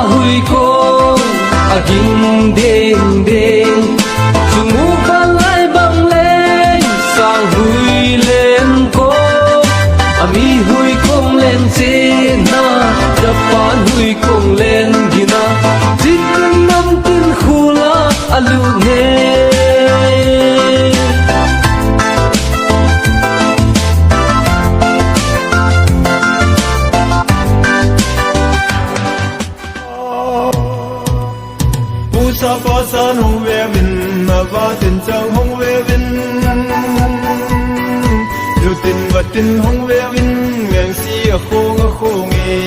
hui ko aging ding ding Chungu balay bang lên sang hui lên ko Ami hui kong lên trên na Japan hui kong lên gina Chicken nam tin khula alu ne sa pa san hong ve vin na va tin chang hong ve vin lu tin va tin hong ve vin ngang si a khong e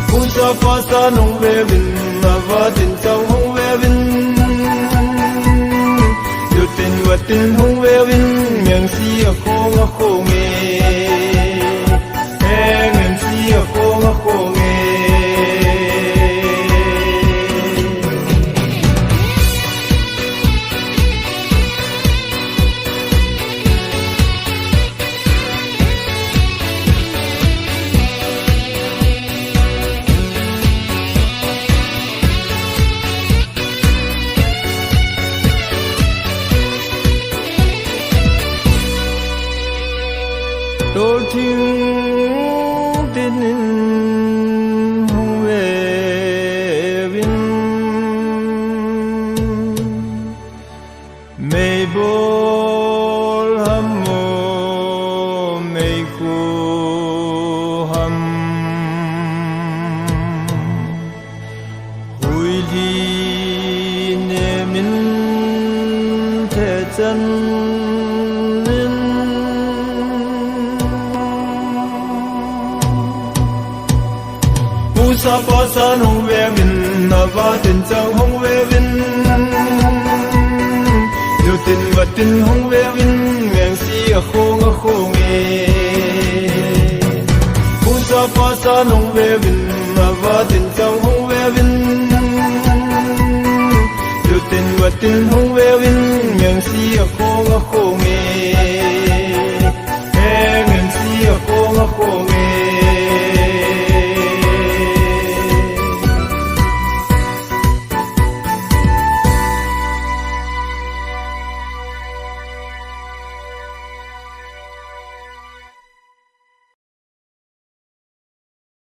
pu sa pa san hong ve vin na va tin chang hong ve vin lu tin va tin hong ve vin ngang si a khong e ngang si a khong e tôi thương tin hong về vinh mây bol ham mô mây cô ham hui đi nè min thế chân sa pa san hong ve vin na va tin chang hong ve vin lu tin va tin hong ve vin ngang si a khong e pu sa pa san hong ve vin